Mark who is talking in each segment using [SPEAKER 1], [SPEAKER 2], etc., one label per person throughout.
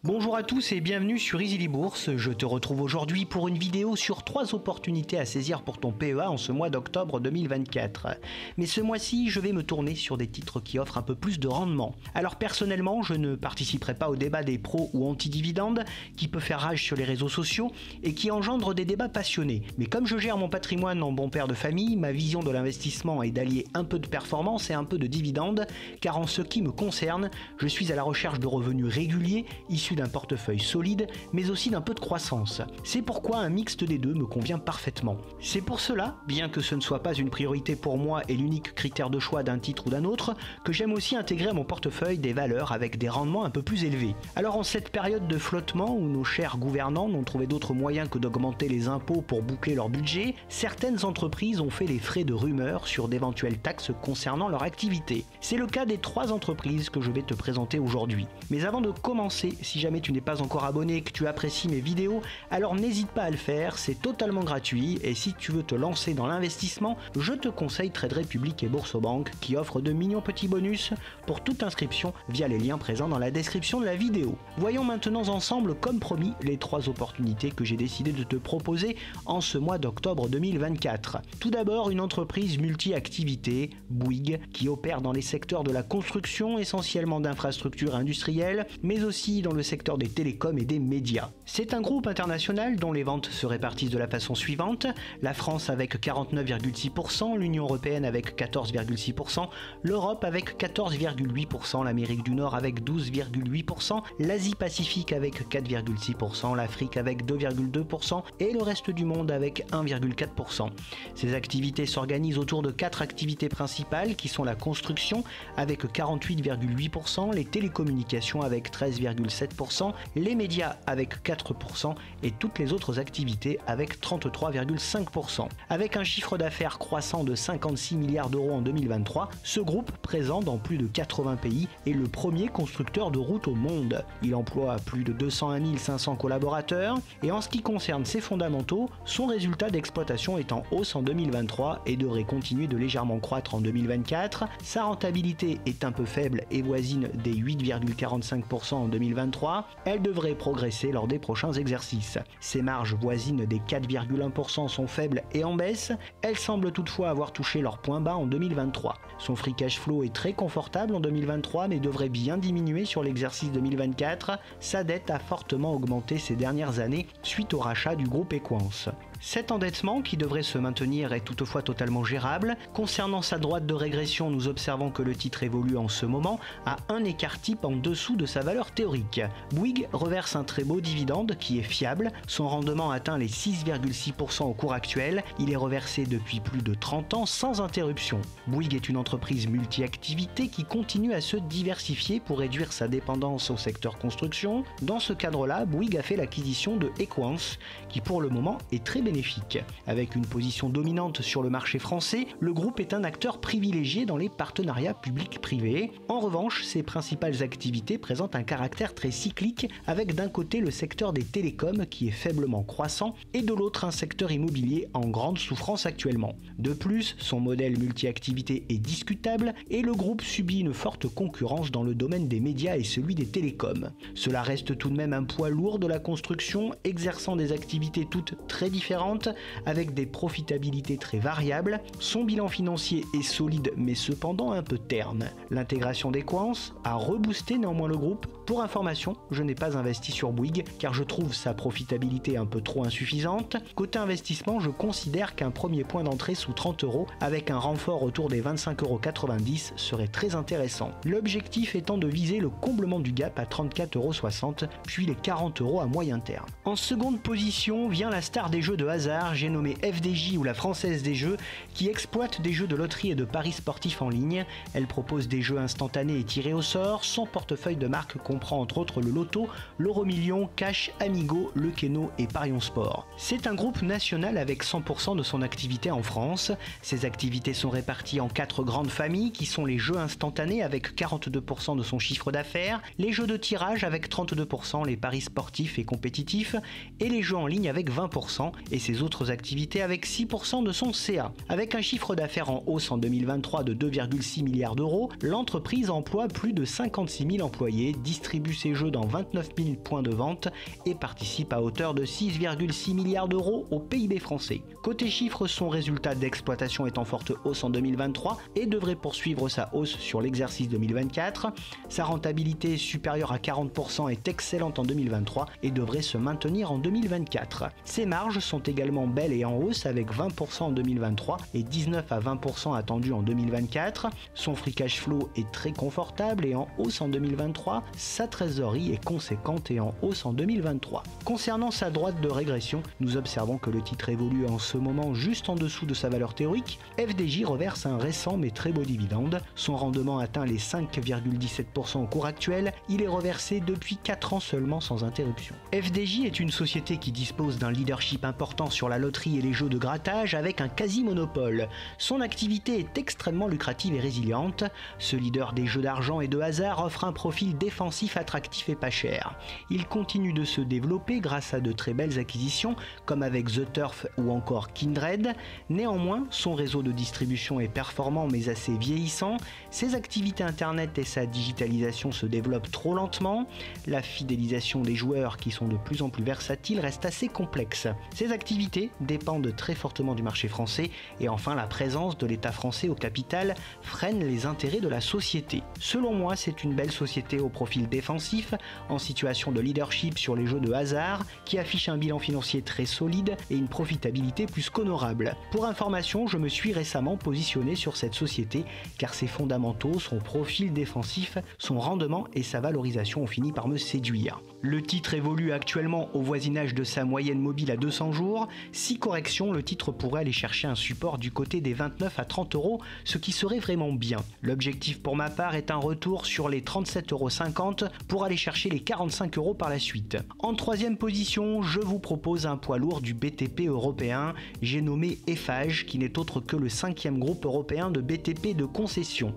[SPEAKER 1] Bonjour à tous et bienvenue sur Easily Bourse. Je te retrouve aujourd'hui pour une vidéo sur 3 opportunités à saisir pour ton PEA en ce mois d'octobre 2024. Mais ce mois-ci, je vais me tourner sur des titres qui offrent un peu plus de rendement. Alors personnellement, je ne participerai pas au débat des pros ou anti-dividendes qui peut faire rage sur les réseaux sociaux et qui engendre des débats passionnés. Mais comme je gère mon patrimoine en bon père de famille, ma vision de l'investissement est d'allier un peu de performance et un peu de dividendes, car en ce qui me concerne, je suis à la recherche de revenus réguliers issus d'un portefeuille solide, mais aussi d'un peu de croissance. C'est pourquoi un mixte des deux me convient parfaitement. C'est pour cela, bien que ce ne soit pas une priorité pour moi et l'unique critère de choix d'un titre ou d'un autre, que j'aime aussi intégrer à mon portefeuille des valeurs avec des rendements un peu plus élevés. Alors en cette période de flottement où nos chers gouvernants n'ont trouvé d'autre moyen que d'augmenter les impôts pour boucler leur budget, certaines entreprises ont fait les frais de rumeurs sur d'éventuelles taxes concernant leur activité. C'est le cas des 3 entreprises que je vais te présenter aujourd'hui. Mais avant de commencer, si jamais tu n'es pas encore abonné et que tu apprécies mes vidéos, alors n'hésite pas à le faire, c'est totalement gratuit et si tu veux te lancer dans l'investissement, je te conseille Trade Republic et Boursobank qui offrent de mignons petits bonus pour toute inscription via les liens présents dans la description de la vidéo. Voyons maintenant ensemble, comme promis, les 3 opportunités que j'ai décidé de te proposer en ce mois d'octobre 2024. Tout d'abord, une entreprise multi-activité, Bouygues, qui opère dans les secteurs de la construction, essentiellement d'infrastructures industrielles, mais aussi dans le secteur des télécoms et des médias. C'est un groupe international dont les ventes se répartissent de la façon suivante: la France avec 49,6%, l'Union européenne avec 14,6%, l'Europe avec 14,8%, l'Amérique du Nord avec 12,8%, l'Asie-Pacifique avec 4,6%, l'Afrique avec 2,2% et le reste du monde avec 1,4%. Ces activités s'organisent autour de 4 activités principales qui sont la construction avec 48,8%, les télécommunications avec 13,7%, les médias avec 4% et toutes les autres activités avec 33,5%. Avec un chiffre d'affaires croissant de 56 milliards d'euros en 2023, ce groupe, présent dans plus de 80 pays, est le premier constructeur de routes au monde. Il emploie plus de 201 500 collaborateurs et en ce qui concerne ses fondamentaux, son résultat d'exploitation est en hausse en 2023 et devrait continuer de légèrement croître en 2024. Sa rentabilité est un peu faible et voisine des 8,45% en 2023. Elle devrait progresser lors des prochains exercices. Ses marges voisines des 4,1% sont faibles et en baisse. Elles semblent toutefois avoir touché leur point bas en 2023. Son free cash flow est très confortable en 2023 mais devrait bien diminuer sur l'exercice 2024. Sa dette a fortement augmenté ces dernières années suite au rachat du groupe Equans. Cet endettement, qui devrait se maintenir, est toutefois totalement gérable. Concernant sa droite de régression, nous observons que le titre évolue en ce moment à un écart type en dessous de sa valeur théorique. Bouygues reverse un très beau dividende qui est fiable. Son rendement atteint les 6,6% au cours actuel. Il est reversé depuis plus de 30 ans sans interruption. Bouygues est une entreprise multi-activité qui continue à se diversifier pour réduire sa dépendance au secteur construction. Dans ce cadre-là, Bouygues a fait l'acquisition de Equans, qui pour le moment est très bénéfique. Avec une position dominante sur le marché français, le groupe est un acteur privilégié dans les partenariats publics-privés. En revanche, ses principales activités présentent un caractère très cyclique, avec d'un côté le secteur des télécoms qui est faiblement croissant et de l'autre un secteur immobilier en grande souffrance actuellement. De plus, son modèle multi-activité est discutable et le groupe subit une forte concurrence dans le domaine des médias et celui des télécoms. Cela reste tout de même un poids lourd de la construction, exerçant des activités toutes très différentes avec des profitabilités très variables. Son bilan financier est solide mais cependant un peu terne. L'intégration d'Equans a reboosté néanmoins le groupe. Pour information, je n'ai pas investi sur Bouygues car je trouve sa profitabilité un peu trop insuffisante. Côté investissement, je considère qu'un premier point d'entrée sous 30 € avec un renfort autour des 25,90 € serait très intéressant. L'objectif étant de viser le comblement du gap à 34,60 €, puis les 40 € à moyen terme. En seconde position vient la star des jeux de hasard, j'ai nommé FDJ ou la Française des Jeux, qui exploite des jeux de loterie et de paris sportifs en ligne. Elle propose des jeux instantanés et tirés au sort. Son portefeuille de marques comprend entre autres le Loto, l'Euromillion, Cash, Amigo, Le Keno et Parion Sport. C'est un groupe national avec 100% de son activité en France. Ses activités sont réparties en 4 grandes familles qui sont les jeux instantanés avec 42% de son chiffre d'affaires, les jeux de tirage avec 32%, les paris sportifs et compétitifs et les jeux en ligne avec 20%. et ses autres activités avec 6% de son CA. Avec un chiffre d'affaires en hausse en 2023 de 2,6 milliards d'euros, l'entreprise emploie plus de 56 000 employés, distribue ses jeux dans 29 000 points de vente et participe à hauteur de 6,6 milliards d'euros au PIB français. Côté chiffres, son résultat d'exploitation est en forte hausse en 2023 et devrait poursuivre sa hausse sur l'exercice 2024. Sa rentabilité supérieure à 40% est excellente en 2023 et devrait se maintenir en 2024. Ses marges sont également belles et en hausse avec 20% en 2023 et 19 à 20% attendus en 2024. Son free cash flow est très confortable et en hausse en 2023. Sa trésorerie est conséquente et en hausse en 2023. Concernant sa droite de régression, nous observons que le titre évolue en ce moment juste en dessous de sa valeur théorique. FDJ reverse un récent mais très beau dividende. Son rendement atteint les 5,17% au cours actuel. Il est reversé depuis 4 ans seulement sans interruption. FDJ est une société qui dispose d'un leadership important sur la loterie et les jeux de grattage avec un quasi-monopole. Son activité est extrêmement lucrative et résiliente. Ce leader des jeux d'argent et de hasard offre un profil défensif attractif et pas cher. Il continue de se développer grâce à de très belles acquisitions comme avec The Turf ou encore Kindred. Néanmoins, son réseau de distribution est performant mais assez vieillissant. Ses activités internet et sa digitalisation se développent trop lentement. La fidélisation des joueurs qui sont de plus en plus versatiles reste assez complexe. Ces activités dépendent très fortement du marché français et enfin la présence de l'État français au capital freine les intérêts de la société. Selon moi, c'est une belle société au profil défensif, en situation de leadership sur les jeux de hasard, qui affiche un bilan financier très solide et une profitabilité plus qu'honorable. Pour information, je me suis récemment positionné sur cette société car ses fondamentaux, son profil défensif, son rendement et sa valorisation ont fini par me séduire. Le titre évolue actuellement au voisinage de sa moyenne mobile à 200 jours. Si correction, le titre pourrait aller chercher un support du côté des 29 à 30 euros, ce qui serait vraiment bien. L'objectif pour ma part est un retour sur les 37,50 euros pour aller chercher les 45 euros par la suite. En troisième position, je vous propose un poids lourd du BTP européen, j'ai nommé Eiffage, qui n'est autre que le 5e groupe européen de BTP de concession.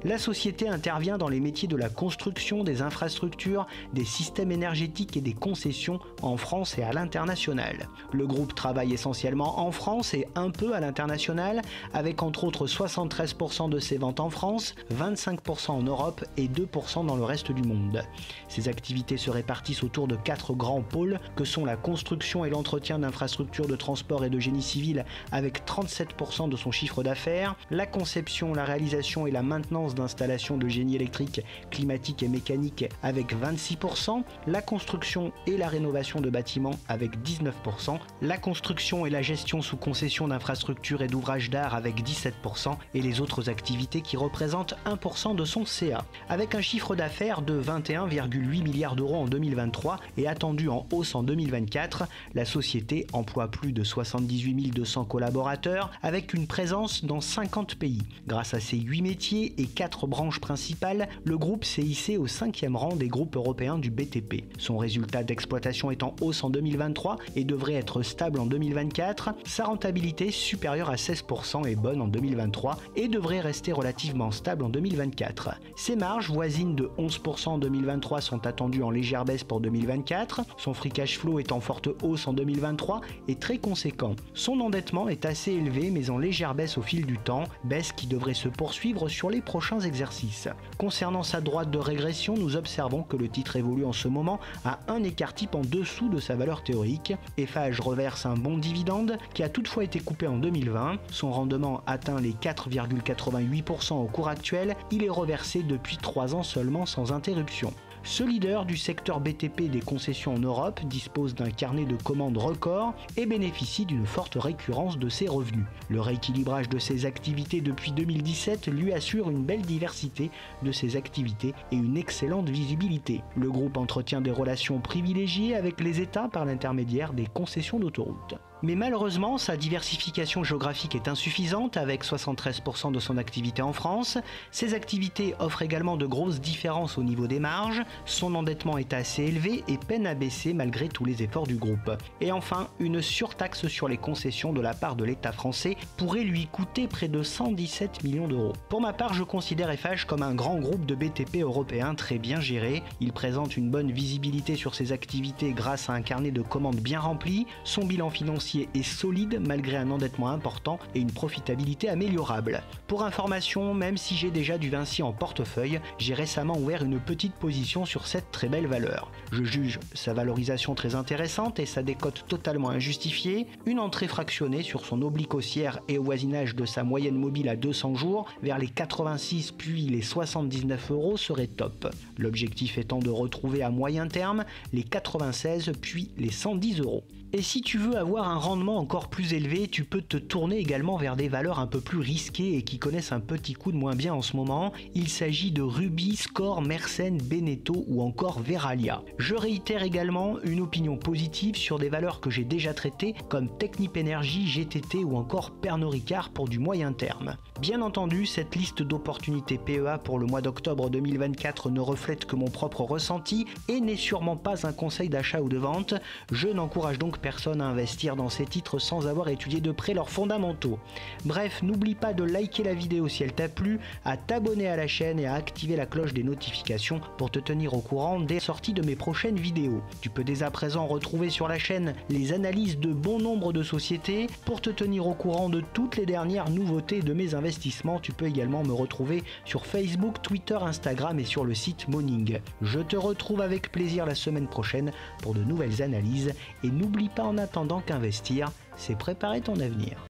[SPEAKER 1] La société intervient dans les métiers de la construction, des infrastructures, des systèmes énergétiques et des concessions en France et à l'international. Le groupe travaille essentiellement en France et un peu à l'international, avec entre autres 73% de ses ventes en France, 25% en Europe et 2% dans le reste du monde. Ses activités se répartissent autour de 4 grands pôles que sont la construction et l'entretien d'infrastructures de transport et de génie civil avec 37% de son chiffre d'affaires, la conception, la réalisation et la maintenance d'installations de génie électrique, climatique et mécanique avec 26%, la construction et la rénovation de bâtiments avec 19%, la construction et la gestion sous concession d'infrastructures et d'ouvrages d'art avec 17% et les autres activités qui représentent 1% de son CA. Avec un chiffre d'affaires de 21,8 milliards d'euros en 2023 et attendu en hausse en 2024, la société emploie plus de 78 200 collaborateurs avec une présence dans 50 pays. Grâce à ses 8 métiers et 4 branches principales, le groupe s'est hissé au 5e rang des groupes européens du BTP. Son résultat d'exploitation est en hausse en 2023 et devrait être stable en 2024. Sa rentabilité supérieure à 16% est bonne en 2023 et devrait rester relativement stable en 2024. Ses marges voisines de 11% en 2023 sont attendues en légère baisse pour 2024. Son free cash flow est en forte hausse en 2023 et très conséquent. Son endettement est assez élevé mais en légère baisse au fil du temps, baisse qui devrait se poursuivre sur les prochains exercices. Concernant sa droite de régression, nous observons que le titre évolue en ce moment à un écart type en dessous de sa valeur théorique. Eiffage reverse un bon dividende qui a toutefois été coupé en 2020. Son rendement atteint les 4,88% au cours actuel. Il est reversé depuis 3 ans seulement sans interruption. Ce leader du secteur BTP des concessions en Europe dispose d'un carnet de commandes record et bénéficie d'une forte récurrence de ses revenus. Le rééquilibrage de ses activités depuis 2017 lui assure une belle diversité de ses activités et une excellente visibilité. Le groupe entretient des relations privilégiées avec les États par l'intermédiaire des concessions d'autoroutes. Mais malheureusement, sa diversification géographique est insuffisante avec 73% de son activité en France. Ses activités offrent également de grosses différences au niveau des marges. Son endettement est assez élevé et peine à baisser malgré tous les efforts du groupe. Et enfin, une surtaxe sur les concessions de la part de l'État français pourrait lui coûter près de 117 millions d'euros. Pour ma part, je considère Eiffage comme un grand groupe de BTP européen très bien géré. Il présente une bonne visibilité sur ses activités grâce à un carnet de commandes bien rempli. Son bilan financier financier est solide malgré un endettement important et une profitabilité améliorable. Pour information, même si j'ai déjà du Vinci en portefeuille, j'ai récemment ouvert une petite position sur cette très belle valeur. Je juge sa valorisation très intéressante et sa décote totalement injustifiée. Une entrée fractionnée sur son oblique haussière et au voisinage de sa moyenne mobile à 200 jours vers les 86 puis les 79 € serait top. L'objectif étant de retrouver à moyen terme les 96 puis les 110 €. Et si tu veux avoir un rendement encore plus élevé, tu peux te tourner également vers des valeurs un peu plus risquées et qui connaissent un petit coup de moins bien en ce moment. Il s'agit de Ruby, Score, Mersenne, Beneteau ou encore Veralia. Je réitère également une opinion positive sur des valeurs que j'ai déjà traitées comme Technip Energies, GTT ou encore Pernod Ricard pour du moyen terme. Bien entendu, cette liste d'opportunités PEA pour le mois d'octobre 2024 ne reflète que mon propre ressenti et n'est sûrement pas un conseil d'achat ou de vente. Je n'encourage donc personne à investir dans ces titres sans avoir étudié de près leurs fondamentaux. Bref, n'oublie pas de liker la vidéo si elle t'a plu, à t'abonner à la chaîne et à activer la cloche des notifications pour te tenir au courant des sorties de mes prochaines vidéos. Tu peux dès à présent retrouver sur la chaîne les analyses de bon nombre de sociétés. Pour te tenir au courant de toutes les dernières nouveautés de mes investissements, tu peux également me retrouver sur Facebook, Twitter, Instagram et sur le site Moning. Je te retrouve avec plaisir la semaine prochaine pour de nouvelles analyses et n'oublie pas en attendant qu'investir, c'est préparer ton avenir.